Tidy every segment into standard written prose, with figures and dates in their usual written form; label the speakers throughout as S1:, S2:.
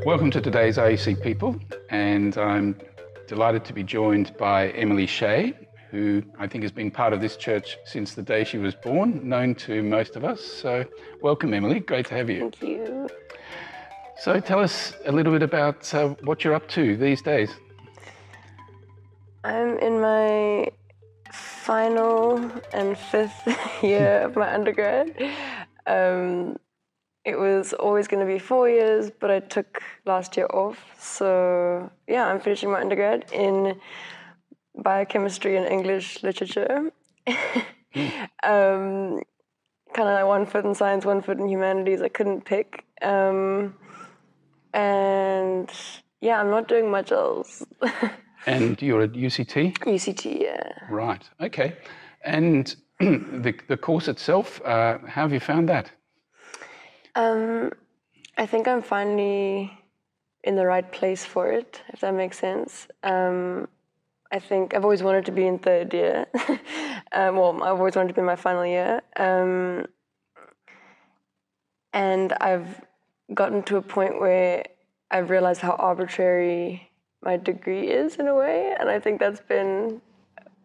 S1: Welcome to today's RUC People, and I'm delighted to be joined by Emily Shay, who I think has been part of this church since the day she was born, known to most of us. So welcome, Emily. Great to have you.
S2: Thank you.
S1: So tell us a little bit about what you're up to these days.
S2: I'm in my final and fifth year of my undergrad. It was always going to be 4 years, but I took last year off. So yeah, I'm finishing my undergrad in biochemistry and English literature. Kind of like 1 foot in science, 1 foot in humanities. I couldn't pick. And yeah, I'm not doing much else.
S1: And you're at UCT?
S2: UCT, yeah.
S1: Right, okay. And the course itself, how have you found that?
S2: I think I'm finally in the right place for it, if that makes sense. I think I've always wanted to be in third year. Well, I've always wanted to be in my final year. And I've gotten to a point where I've realized how arbitrary my degree is in a way. And I think that's been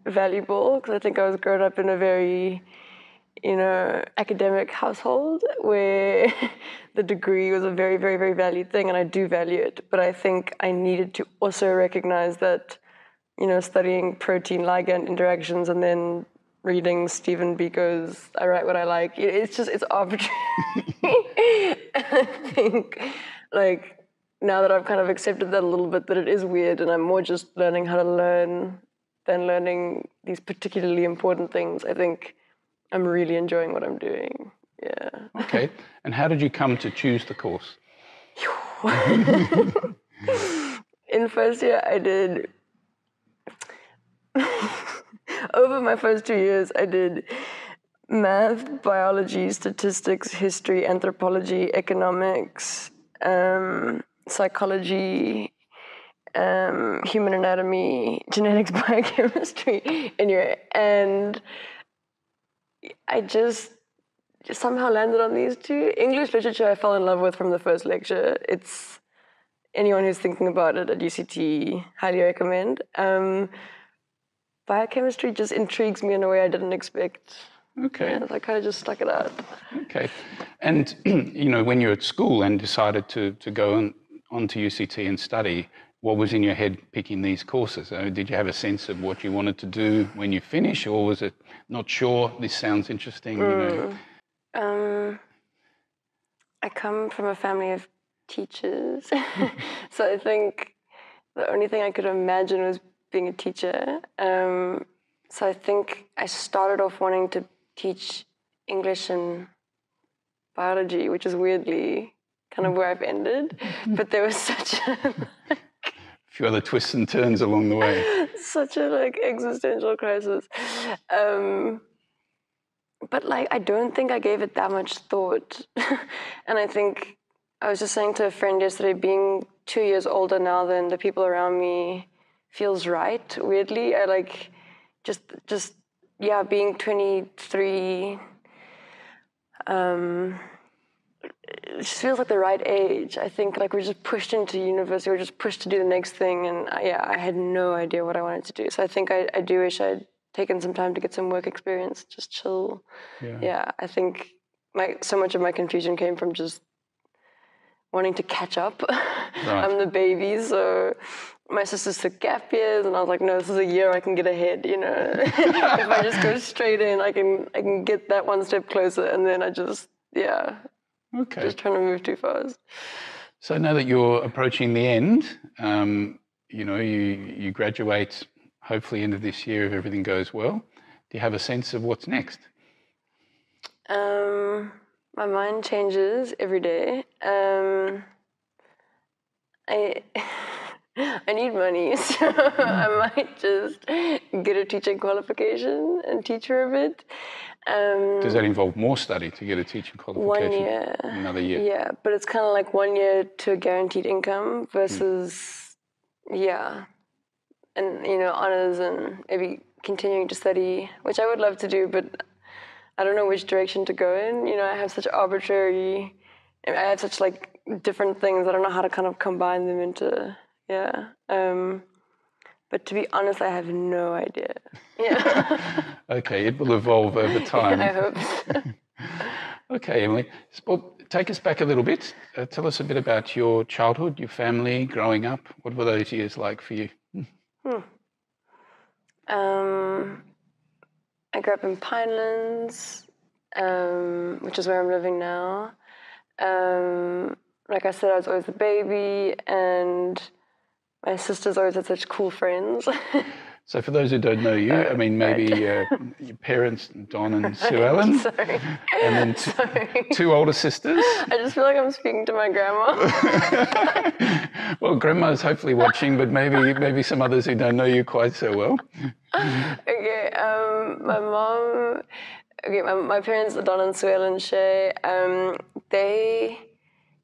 S2: valuable because I think I was grown up in a very, academic household where the degree was a very, very, very valued thing, and I do value it. But I think I needed to also recognize that, studying protein ligand interactions and then reading Stephen Biko's I Write What I Like, it's arbitrary. And I think, now that I've kind of accepted that a little bit, that it is weird, and I'm more just learning how to learn than learning these particularly important things, I think I'm really enjoying what I'm doing. Yeah.
S1: Okay. And how did you come to choose the course?
S2: In first year, I did... Over my first 2 years, I did math, biology, statistics, history, anthropology, economics, psychology, human anatomy, genetics, biochemistry, anyway, and I just somehow landed on these two. English literature I fell in love with from the first lecture. It's anyone who's thinking about it at UCT, highly recommend. Biochemistry just intrigues me in a way I didn't expect.
S1: Okay.
S2: Yeah, so I kind of just stuck it out.
S1: Okay. And, when you're at school and decided to go on to UCT and study, what was in your head picking these courses? Did you have a sense of what you wanted to do when you finish, or was it not sure, this sounds interesting?
S2: I come from a family of teachers, so I think the only thing I could imagine was being a teacher. So I think I started off wanting to teach English and biology, which is weirdly kind of where I've ended. But there was such a
S1: few other twists and turns along the way.
S2: Such a existential crisis. But I don't think I gave it that much thought. And I think I was just saying to a friend yesterday, being 2 years older now than the people around me feels right, weirdly. I being 23, it just feels like the right age. I think we're just pushed into university, we're just pushed to do the next thing, and I had no idea what I wanted to do. So I think I do wish I'd taken some time to get some work experience, just chill. Yeah, I think so much of my confusion came from just wanting to catch up. Right. I'm the baby, so my sisters took gap years, and I was like, no, this is a year I can get ahead, If I just go straight in, I can get that one step closer, and then just trying to move too fast.
S1: So now that you're approaching the end, you graduate hopefully end of this year if everything goes well. Do you have a sense of what's next?
S2: My mind changes every day. I need money, so I might just get a teaching qualification and teach for a bit.
S1: Does that involve more study to get a teaching qualification?
S2: 1 year.
S1: Another year?
S2: Yeah, but it's kind of like 1 year to a guaranteed income versus, and, honors and maybe continuing to study, which I would love to do, but I don't know which direction to go in. I have such different things. I don't know how to kind of combine them into, yeah. But to be honest, I have no idea. Yeah.
S1: Okay, it will evolve over time.
S2: I hope so.
S1: Okay, Emily. Well, take us back a little bit. Tell us a bit about your childhood, your family, growing up. What were those years like for you?
S2: I grew up in Pinelands, which is where I'm living now. Like I said, I was always the baby, and my sisters always had such cool friends.
S1: So for those who don't know you, I mean, maybe your parents, Don and Sue Ellen,
S2: Sorry.
S1: and then two older sisters.
S2: I just feel like I'm speaking to my grandma.
S1: Well, Grandma's hopefully watching, but maybe some others who don't know you quite so well.
S2: Okay, my mom, my parents, Don and Sue Ellen Shay, they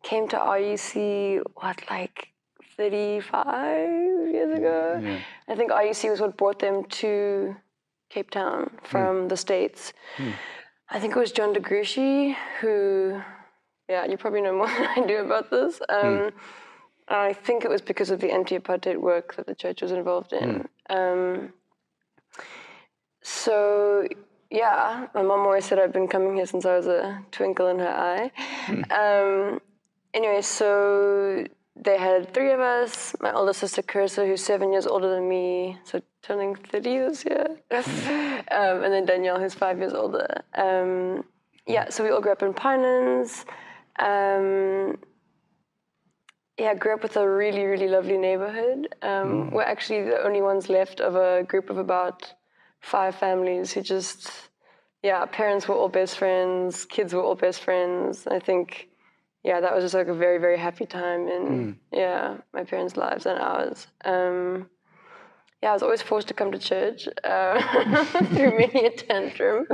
S2: came to RUC, like 35 years ago.
S1: Yeah.
S2: I think RUC was what brought them to Cape Town from the States. I think it was John DeGruchy who, yeah, you probably know more than I do about this. I think it was because of the anti-apartheid work that the church was involved in. So, yeah, my mom always said I'd been coming here since I was a twinkle in her eye. Anyway, so they had three of us. My older sister, Carissa, who's 7 years older than me, so turning 30 this year. And then Danielle, who's 5 years older. Yeah, so we all grew up in Pinelands. Yeah, I grew up with a really, really lovely neighborhood. We're actually the only ones left of a group of about 5 families who just, yeah, parents were all best friends, kids were all best friends. I think, yeah, that was just like a very, very happy time in, yeah, my parents' lives and ours. Yeah, I was always forced to come to church through many a tantrum.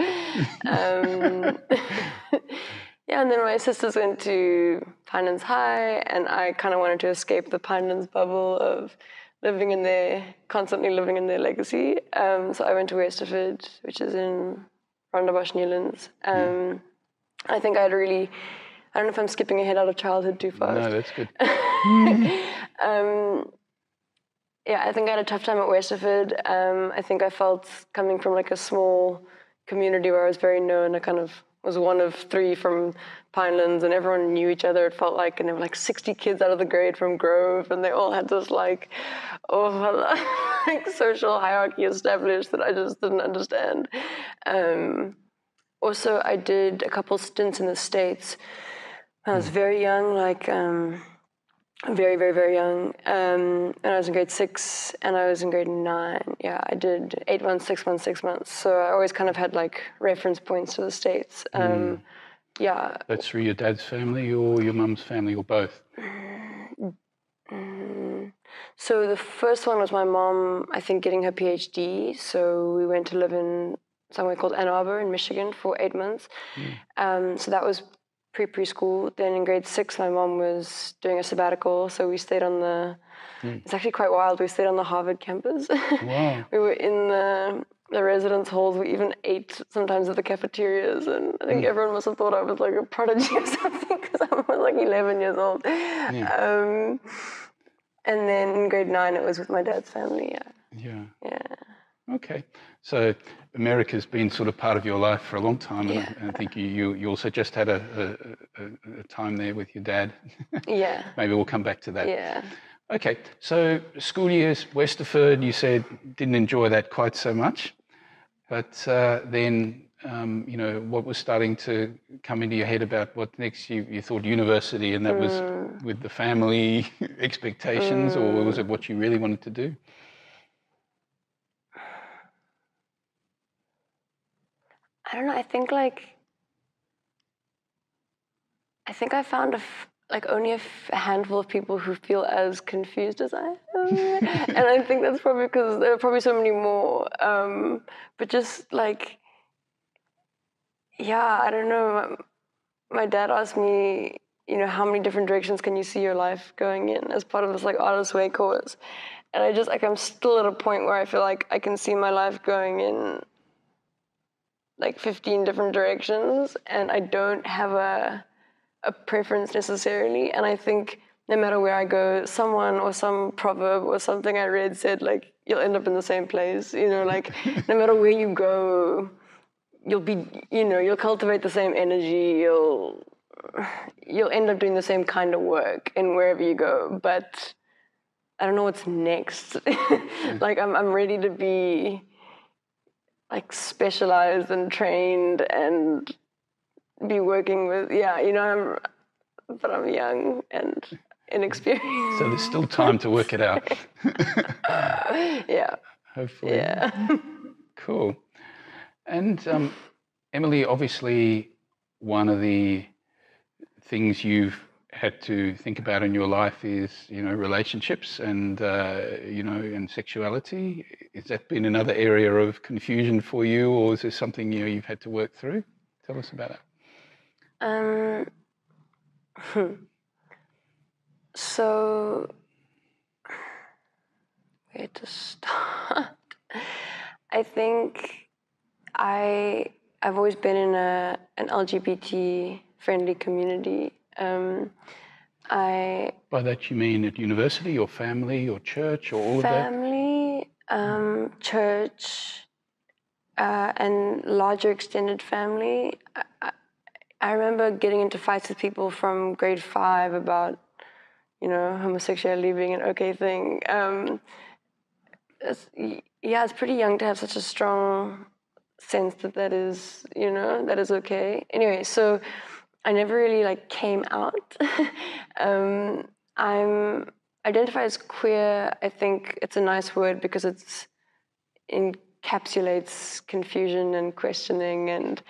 S2: Yeah, and then my sisters went to Pinelands High, and I kind of wanted to escape the Pinelands bubble of living in constantly living in their legacy. So I went to Westerford, which is in Rondebosch, Newlands. I think I don't know if I'm skipping ahead out of childhood too fast.
S1: No, that's good.
S2: Yeah, I think I had a tough time at Westerford. I think I felt coming from like a small community where I was very known, I kind of was one of 3 from Pinelands, and everyone knew each other, it felt like, and there were like 60 kids out of the grade from Grove, and they all had this like social hierarchy established that I just didn't understand. Also, I did a couple stints in the States when I was very young, like very, very, very young. And I was in grade 6 and I was in grade 9. Yeah, I did 8 months, 6 months, 6 months. So I always kind of had like reference points to the States. Yeah.
S1: That's through your dad's family or your mum's family or both?
S2: So the first one was my mom, I think, getting her PhD. So we went to live in somewhere called Ann Arbor in Michigan for 8 months. So that was preschool. Then in grade 6, my mom was doing a sabbatical, so we stayed on it's actually quite wild, we stayed on the Harvard campus.
S1: Wow.
S2: We were in the residence halls, we even ate sometimes at the cafeterias, and I think everyone must have thought I was like a prodigy or something, because I was like 11 years old. Yeah. And then in grade 9, it was with my dad's family,
S1: Yeah.
S2: Yeah.
S1: Okay. So America's been sort of part of your life for a long time, and I think you also just had a time there with your dad.
S2: Yeah.
S1: Maybe we'll come back to that.
S2: Yeah.
S1: Okay. So school years, Westerford, you said didn't enjoy that quite so much, but then what was starting to come into your head about what next? You thought university, and that was with the family expectations, or was it what you really wanted to do?
S2: I don't know. I think I found only a handful of people who feel as confused as I am, and I think that's probably because there are probably so many more. But just like, yeah, I don't know. My dad asked me, how many different directions can you see your life going in as part of this like Artist's Way course, and I'm still at a point where I feel like I can see my life going in like 15 different directions, and I don't have a a preference necessarily. And I think no matter where I go, someone or some proverb or something I read said, like, you'll end up in the same place, you know, like, no matter where you go, you'll be, you know, you'll cultivate the same energy, you'll end up doing the same kind of work in wherever you go. But I don't know what's next. Like, I'm ready to be, like, specialized and trained and be working with, you know, but I'm young and inexperienced.
S1: So there's still time to work it out.
S2: Yeah.
S1: Hopefully.
S2: Yeah.
S1: Cool. And Emily, obviously, one of the things you've had to think about in your life is, you know, relationships and, you know, and sexuality. Has that been another area of confusion for you, or is there something, you know, you've had to work through? Tell us about it.
S2: So, where to start? I think I've always been in an LGBT-friendly community.
S1: By that you mean at university or family or church or all of that?
S2: Family, church, and larger extended family. I remember getting into fights with people from grade 5 about, you know, homosexuality being an okay thing. It's pretty young to have such a strong sense that is, you know, that is okay. Anyway, so I never really, like, came out. I'm identified as queer. I think it's a nice word because it encapsulates confusion and questioning and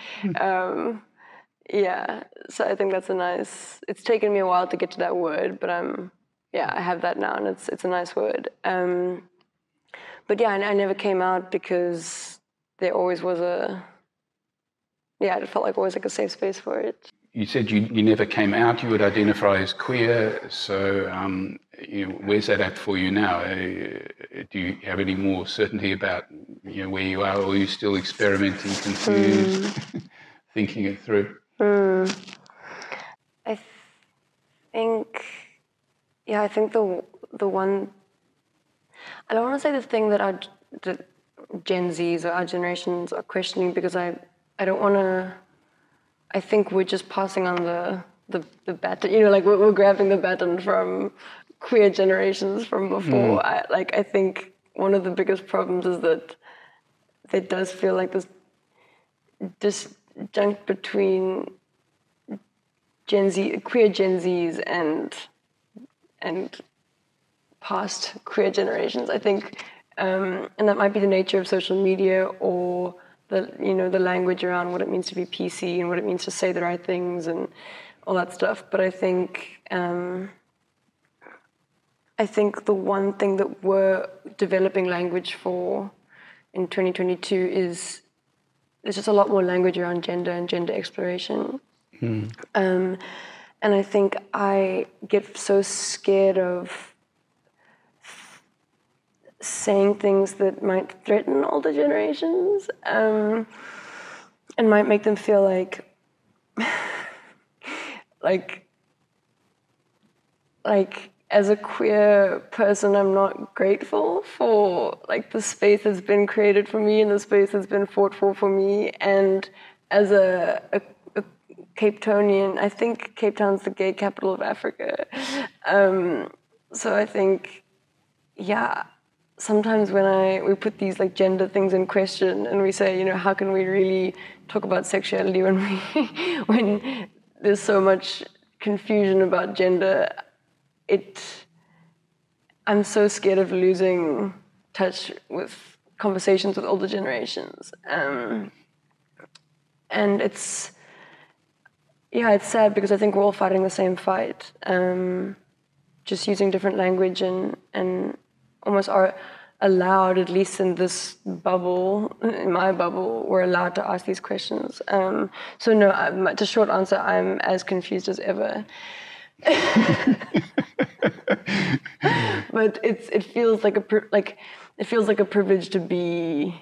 S2: so I think that's it's taken me a while to get to that word, but I have that now, and it's a nice word. But yeah, I never came out because there always was it felt like always like a safe space for it.
S1: You said you never came out, you would identify as queer, so you know, where's that at for you now? Do you have any more certainty about, you know, where you are, or are you still experimenting, confused, thinking it through?
S2: I think the one, I don't want to say the thing that Gen Zs or our generations are questioning, because I don't want to. I think we're just passing on the baton. You know, like we're grabbing the baton from queer generations from before. I think one of the biggest problems is that there does feel like this disjunct between queer Gen Zs and past queer generations. I think, and that might be the nature of social media, or the language around what it means to be PC and what it means to say the right things and all that stuff. But I think the one thing that we're developing language for in 2022 is there's just a lot more language around gender and gender exploration. And I think I get so scared of saying things that might threaten older generations, and might make them feel like as a queer person, I'm not grateful for, like, the space that's been created for me and the space that's been fought for me. And as a Cape Townian, I think Cape Town's the gay capital of Africa. So I think, sometimes when we put these, like, gender things in question and we say, you know, how can we really talk about sexuality when there's so much confusion about gender, I'm so scared of losing touch with conversations with older generations. And it's sad because I think we're all fighting the same fight, just using different language and almost are allowed, at least in this bubble, in my bubble, we're allowed to ask these questions. So no, the short answer, I'm as confused as ever. But it feels like a privilege to be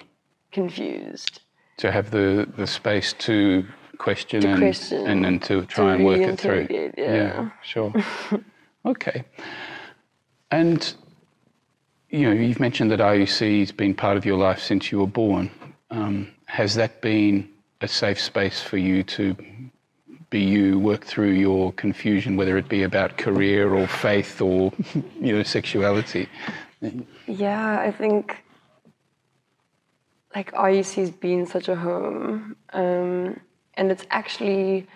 S2: confused.
S1: To have the space to question and then to try and work it through.
S2: Yeah,
S1: sure. Okay. And, you've mentioned that RUC has been part of your life since you were born. Has that been a safe space for you to be you, work through your confusion, whether it be about career or faith or, sexuality?
S2: Yeah, I think RUC's been such a home, and it's actually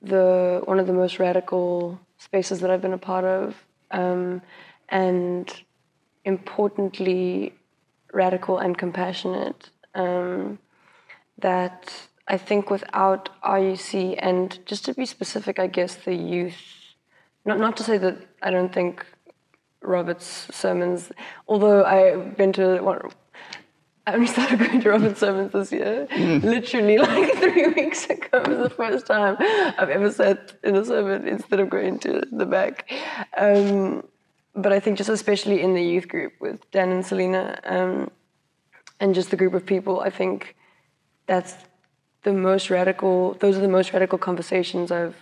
S2: one of the most radical spaces that I've been a part of, and importantly, radical and compassionate. That I think without RUC, and just to be specific, I guess the youth, not to say that I don't think Robert's sermons, although I've been to I only started going to Robert's sermons this year. Literally 3 weeks ago was the first time I've ever sat in a sermon instead of going to the back. But I think just especially in the youth group with Dan and Selena, and just the group of people, I think those are the most radical conversations I've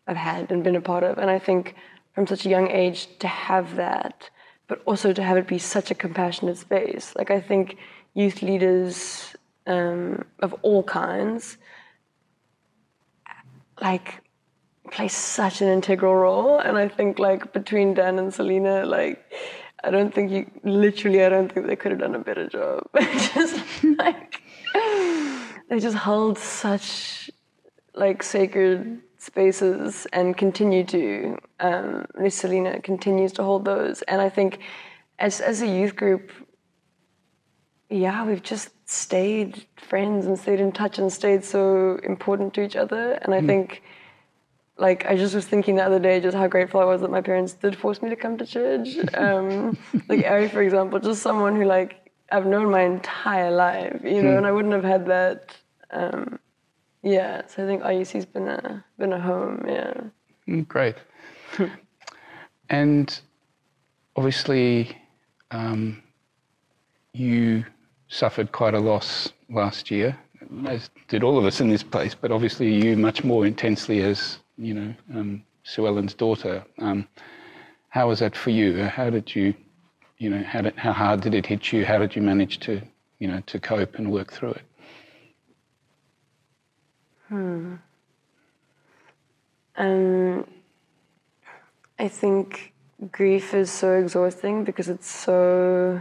S2: had and been a part of. And I think from such a young age to have that, but also to have it be such a compassionate space. I think youth leaders of all kinds play such an integral role. And I think between Dan and Selena, I don't think they could have done a better job. They just hold such sacred spaces and continue to. Selena continues to hold those, and I think as a youth group, we've just stayed friends and stayed in touch and stayed so important to each other. And I think, I just was thinking the other day just how grateful I was that my parents did force me to come to church. Ari, for example, just someone who I've known my entire life, and I wouldn't have had that. So I think RUC's been a home.
S1: Great. And obviously, you suffered quite a loss last year, as did all of us in this place, but obviously you much more intensely as, Sue Ellen's daughter. How was that for you? How did you, how hard did it hit you? How did you manage to, to cope and work through it?
S2: I think grief is so exhausting because it's so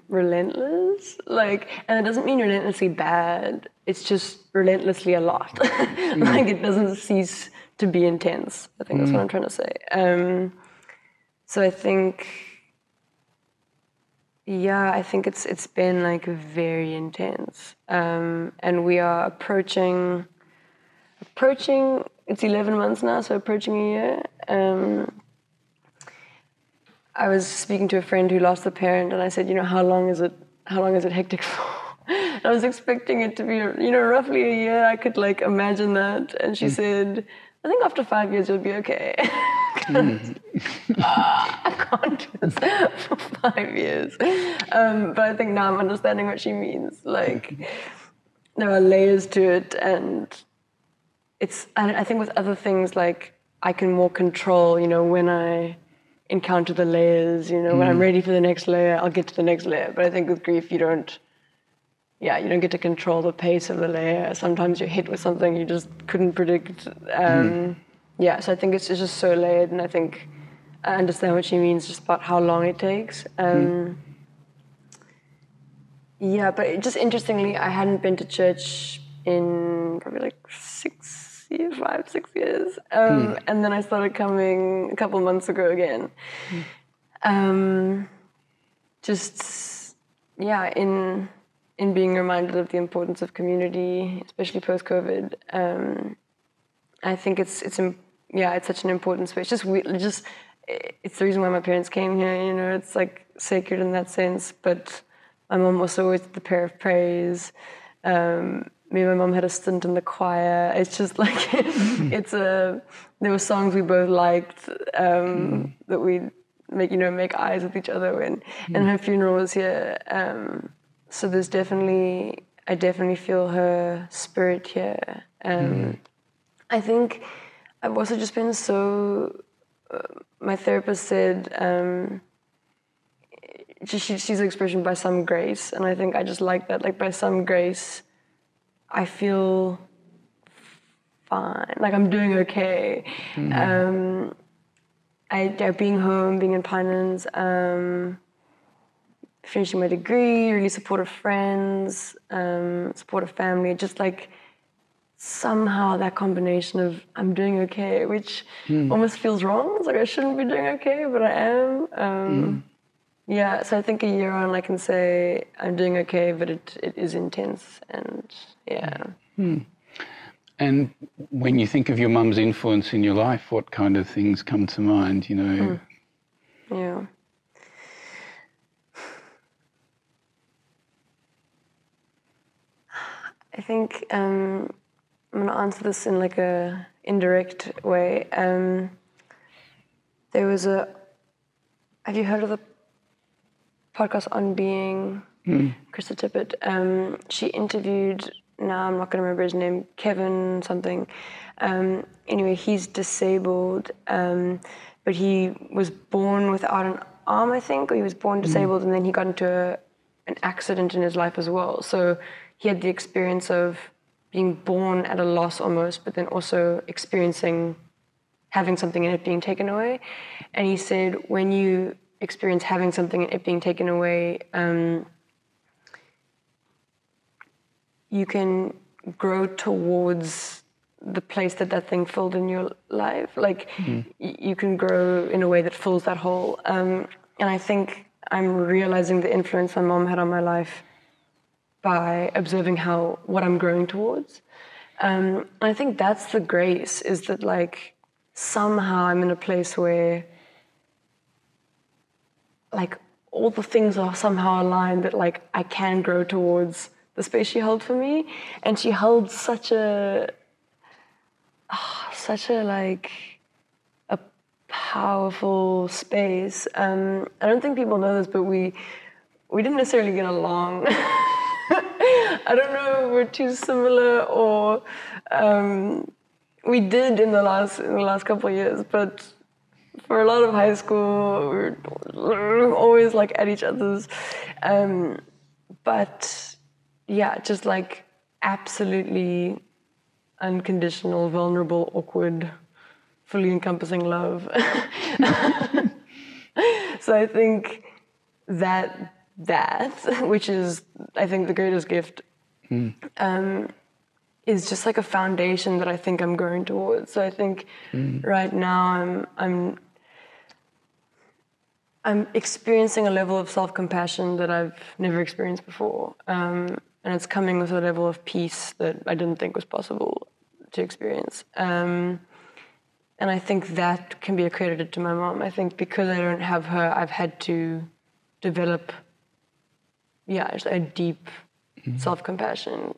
S2: relentless. And it doesn't mean relentlessly bad. It's just relentlessly a lot. It doesn't cease to be intense. I think that's what I'm trying to say. So I think, I think it's been very intense. And we are approaching, it's 11 months now, so approaching a year. I was speaking to a friend who lost a parent, and I said, how long is it hectic for? And I was expecting it to be, roughly a year. I could imagine that. And she said, I think after 5 years you'll be okay. I can't do this for 5 years. But I think now I'm understanding what she means. There are layers to it, and I think with other things, I can more control, when I encounter the layers, when I'm ready for the next layer, I'll get to the next layer. But I think with grief, you don't get to control the pace of the layer. Sometimes you're hit with something you just couldn't predict. So I think it's just so layered, and I think I understand what she means just about how long it takes. But just interestingly, I hadn't been to church in probably 5, 6 years. And then I started coming a couple months ago again. In being reminded of the importance of community, especially post-COVID. I think it's such an important space. It's the reason why my parents came here, it's sacred in that sense. But my mom was always the prayer of praise. Me and my mom had a stint in the choir. It's just there were songs we both liked that we'd make eyes with each other when. And her funeral was here. So there's definitely I definitely feel her spirit here. I think I've also just been so. My therapist said she's the expression by some grace, and I think I just like that. Like by some grace, I feel fine. Like I'm doing okay. Being home, being in Pinelands, finishing my degree, really supportive friends, supportive family, just like somehow that combination of I'm doing okay, which almost feels wrong. It's like I shouldn't be doing okay, but I am. Yeah, so I think a year on I can say I'm doing okay, but it is intense and yeah.
S1: And when you think of your mum's influence in your life, what kind of things come to mind, you know?
S2: Yeah. I think I'm going to answer this in like a indirect way. There was have you heard of the podcast On Being? Krista Tippett. She interviewed, now I'm not going to remember his name, Kevin something. Anyway, he's disabled, but he was born without an arm, I think, or he was born disabled, and then he got into an accident in his life as well. So he had the experience of being born at a loss almost, but then also experiencing having something and it being taken away. And he said, when you experience having something and it being taken away, you can grow towards the place that thing filled in your life. Like you can grow in a way that fills that hole. And I think I'm realizing the influence my mom had on my life by observing what I'm growing towards. I think that's the grace, is that like somehow I'm in a place where like all the things are somehow aligned that like I can grow towards the space she held for me. And she held such a like a powerful space. I don't think people know this, but we didn't necessarily get along. I don't know if we're too similar or we did in the last couple of years, but for a lot of high school we were always like at each other's. But yeah, just like absolutely unconditional, vulnerable, awkward, fully encompassing love. So I think that which is I think the greatest gift is just like a foundation that I think I'm growing towards. So I think right now I'm experiencing a level of self-compassion that I've never experienced before. And it's coming with a level of peace that I didn't think was possible to experience. And I think that can be accredited to my mom. I think because I don't have her, I've had to develop, a deep self-compassion.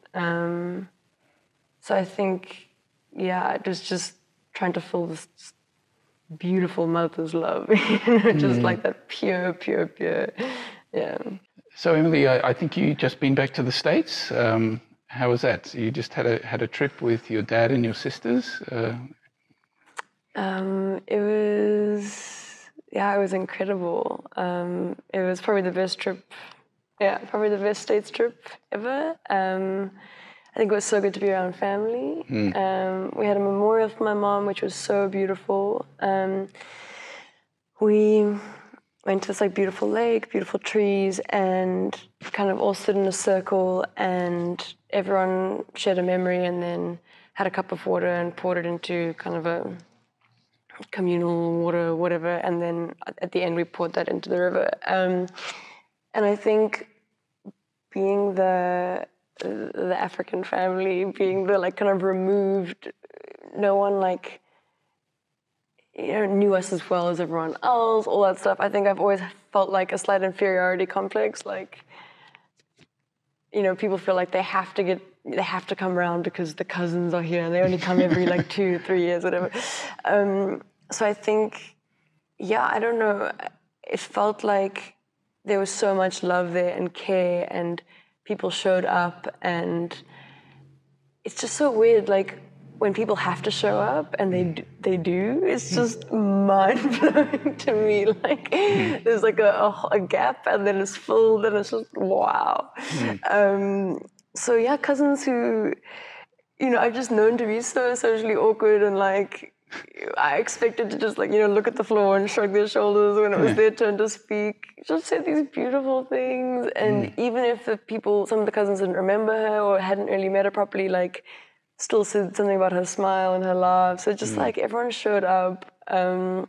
S2: So I think, it was just trying to fill this beautiful mother's love, just like that pure, yeah.
S1: So Emily, I think you just been back to the States. How was that? You just had a trip with your dad and your sisters?
S2: It was incredible. It was probably the best trip, probably the best States trip ever. I think it was so good to be around family. We had a memorial for my mom, which was so beautiful. We went to this like beautiful lake, beautiful trees, and kind of all stood in a circle, and everyone shared a memory and then had a cup of water and poured it into kind of a communal water, whatever, and then at the end we poured that into the river. And I think being the African family, being the like kind of removed, no one like knew us as well as everyone else, all that stuff. I think I've always felt like a slight inferiority complex, like people feel like they have to come around because the cousins are here and they only come every like 2-3 years, whatever. So I think, I don't know, it felt like there was so much love there and care and people showed up, and it's just so weird, like when people have to show up and they do, it's just mind-blowing to me. Like there's like a gap, and then it's filled, and it's just wow. So yeah, cousins who, you know, I've just known to be so socially awkward, and like I expected to just like, you know, look at the floor and shrug their shoulders when it was their turn to speak. Just said these beautiful things, and even if some of the cousins didn't remember her or hadn't really met her properly, like still said something about her smile and her laugh. So just like everyone showed up. And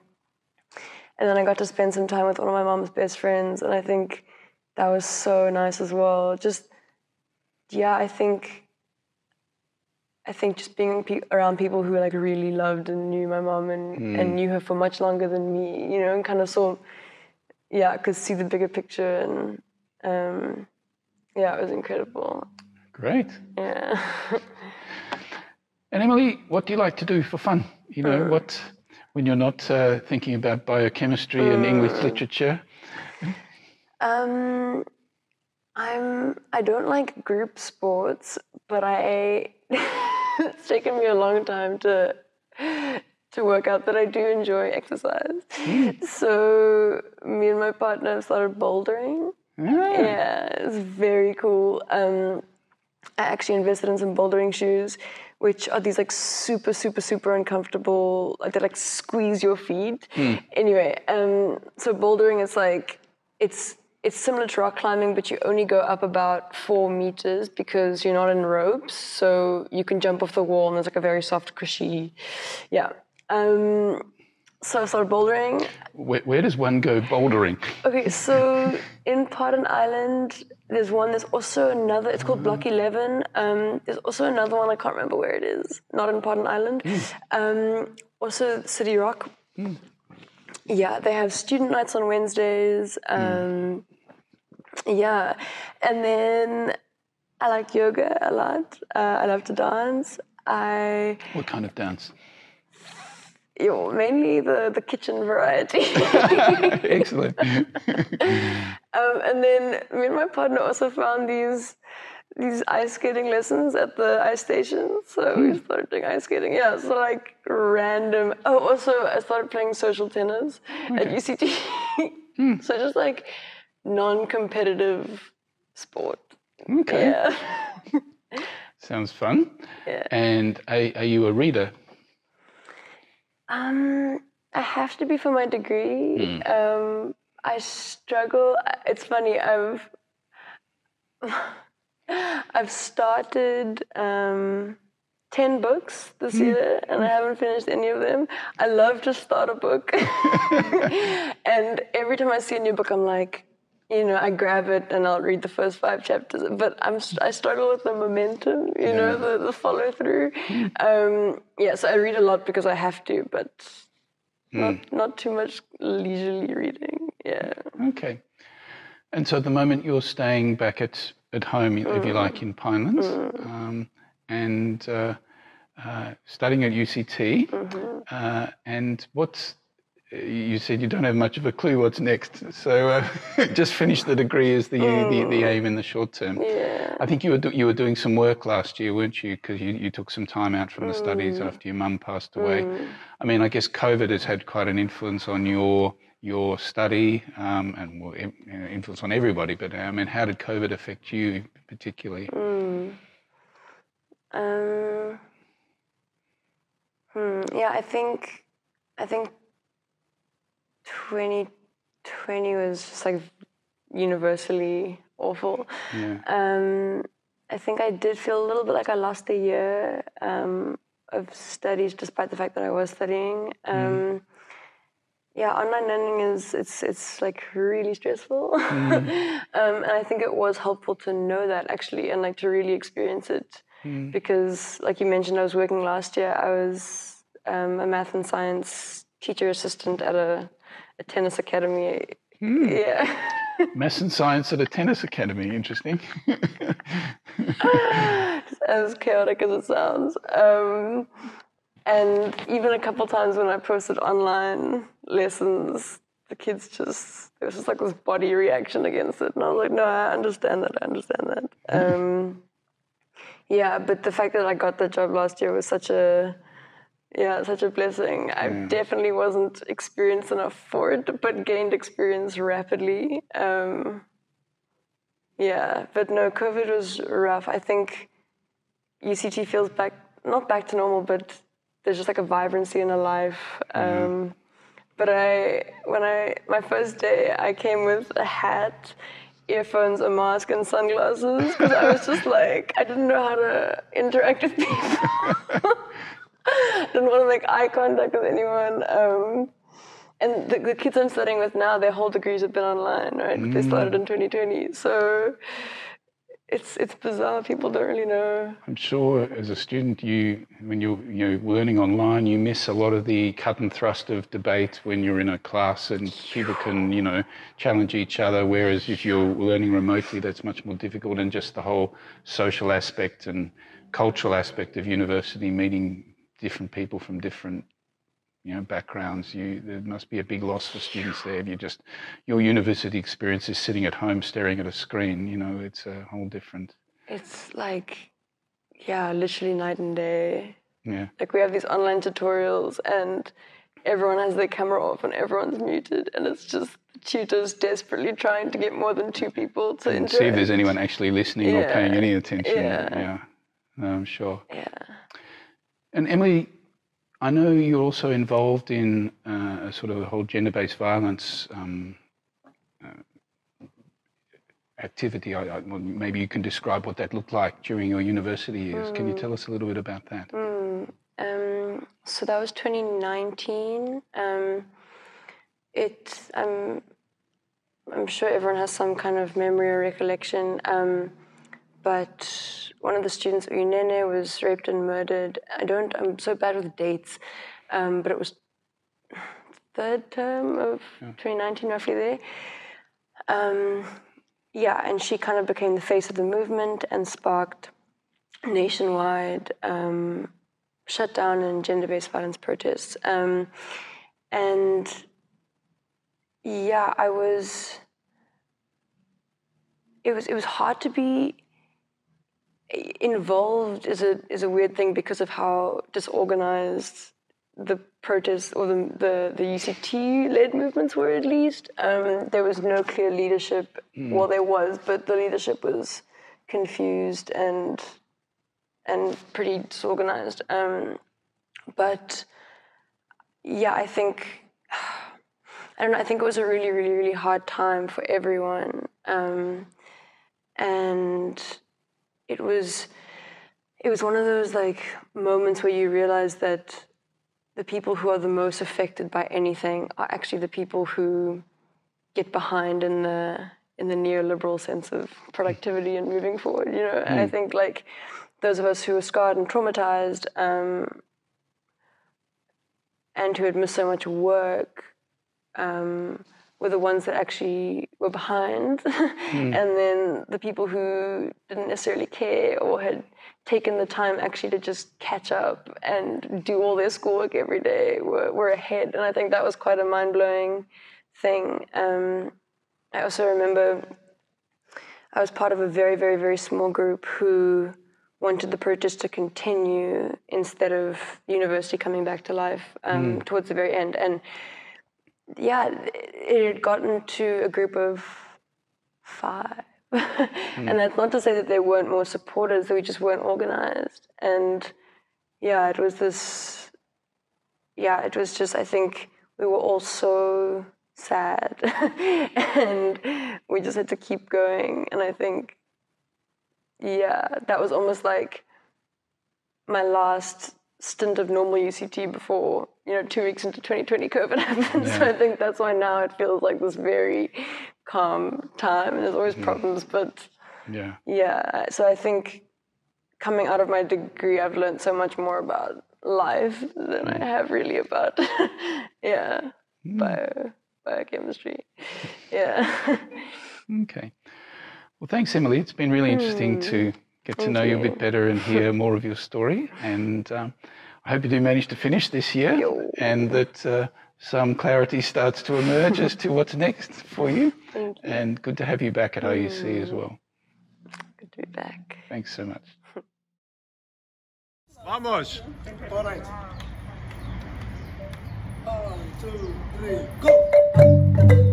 S2: then I got to spend some time with one of my mom's best friends, and I think that was so nice as well. Just, yeah, I think just being around people who like really loved and knew my mom and knew her for much longer than me, you know, and kind of could see the bigger picture, and yeah, it was incredible.
S1: Great.
S2: Yeah.
S1: And Emily, what do you like to do for fun? You know, when you're not thinking about biochemistry and English literature?
S2: I don't like group sports, but it's taken me a long time to work out that I do enjoy exercise. So me and my partner started bouldering. Yeah, it's very cool. I actually invested in some bouldering shoes, which are these like super, super, super uncomfortable, like they like squeeze your feet. Anyway, so bouldering is like, it's similar to rock climbing, but you only go up about 4 meters because you're not in ropes, so you can jump off the wall and there's like a very soft, cushy, yeah. So I started bouldering.
S1: Where does one go bouldering?
S2: Okay, so in Pardon Island, there's also another, it's called Block 11. There's also another one, I can't remember where it is, not in Pardon Island. Also City Rock. Yeah, they have student nights on Wednesdays. Yeah, and then I like yoga a lot. I love to dance.
S1: What kind of dance?
S2: Mainly the kitchen variety.
S1: Excellent.
S2: And then me and my partner also found these ice skating lessons at the ice station. So we started doing ice skating. Yeah, so like random. Oh, also I started playing social tennis at UCT. So just like non-competitive sport.
S1: Okay.
S2: Yeah.
S1: Sounds fun.
S2: Yeah.
S1: And are you a reader?
S2: I have to be for my degree. I struggle. It's funny. I've started 10 books this year, and I haven't finished any of them. I love to start a book, and every time I see a new book, I'm like, you know, I grab it and I'll read the first 5 chapters. But I struggle with the momentum, you know, the follow through. Yeah, so I read a lot because I have to, but not too much leisurely reading. Yeah. Okay.
S1: And so at the moment you're staying back at home, if you like, in Pinelands, and studying at UCT. And you said you don't have much of a clue what's next. So just finish the degree is the aim in the short term.
S2: Yeah.
S1: I think you were doing some work last year, weren't you? Because you took some time out from the studies after your mum passed away. I mean, I guess COVID has had quite an influence on your study and influence on everybody. But I mean, how did COVID affect you particularly?
S2: Yeah, I think 2020 was just like universally awful.
S1: Yeah.
S2: I think I did feel a little bit like I lost a year of studies, despite the fact that I was studying. Yeah, online learning it's like really stressful, and I think it was helpful to know that actually, and like to really experience it, because like you mentioned, I was working last year. I was a math and science teacher assistant at a tennis academy. Yeah.
S1: Maths and science at a tennis academy. Interesting.
S2: As chaotic as it sounds. And even a couple times when I posted online lessons, the kids just, there was just like this body reaction against it. And I was like, no, I understand that. Yeah, but the fact that I got the job last year was such a blessing. I definitely wasn't experienced enough for it, but gained experience rapidly. But no, COVID was rough. I think UCT feels not back to normal, but there's just like a vibrancy in a life. But my first day, I came with a hat, earphones, a mask, and sunglasses, because I was just like, I didn't know how to interact with people. I didn't want to make eye contact with anyone. And the kids I'm studying with now, their whole degrees have been online, right? They started in 2020. So it's bizarre. People don't really know.
S1: I'm sure as a student, when you're learning online, you miss a lot of the cut and thrust of debate when you're in a class and people can, challenge each other. Whereas if you're learning remotely, that's much more difficult. And just the whole social aspect and cultural aspect of university, meeting different people from different backgrounds, there must be a big loss for students there. If your university experience is sitting at home staring at a screen, it's a whole different.
S2: It's like, literally night and day.
S1: Yeah.
S2: Like we have these online tutorials and everyone has their camera off and everyone's muted, and it's just the tutors desperately trying to get more than two people to interact.
S1: See if there's anyone actually listening or paying any attention. Yeah. No, I'm sure.
S2: Yeah.
S1: And Emily, I know you're also involved in a sort of a whole gender-based violence activity. Maybe you can describe what that looked like during your university years. Can you tell us a little bit about that?
S2: So that was 2019. I'm sure everyone has some kind of memory or recollection. But one of the students, Unene, was raped and murdered. I'm so bad with dates, but it was third term of 2019, roughly there. And she kind of became the face of the movement and sparked nationwide shutdown and gender-based violence protests. It was hard to be involved is a weird thing because of how disorganized the protests or the UCT-led movements were, at least. There was no clear leadership. Well, there was, but the leadership was confused and pretty disorganized. But I think I think it was a really, really, really hard time for everyone. And it was one of those like moments where you realize that the people who are the most affected by anything are actually the people who get behind in the neoliberal sense of productivity and moving forward. And I think like those of us who are scarred and traumatized and who had missed so much work were the ones that actually were behind. And then the people who didn't necessarily care or had taken the time actually to just catch up and do all their schoolwork every day were ahead. And I think that was quite a mind-blowing thing. I also remember I was part of a very, very, very small group who wanted the protest to continue instead of the university coming back to life towards the very end. And it had gotten to a group of 5. And that's not to say that there weren't more supporters, that we just weren't organized. And it was just, I think we were all so sad and we just had to keep going. And I think, that was almost like my last stint of normal UCT before, 2 weeks into 2020 COVID happened. Yeah. So I think that's why now it feels like this very calm time, and there's always problems, but so I think coming out of my degree, I've learned so much more about life than I have really about biochemistry.
S1: Okay. Well, thanks, Emily. It's been really interesting to get to know you a bit better and hear more of your story. And I hope you do manage to finish this year, and that some clarity starts to emerge as to what's next for you.
S2: Thank you.
S1: And good to have you back at RUC as well.
S2: Good to be back.
S1: Thanks so much.
S3: Vamos!
S4: All right. 1, 2, 3, go!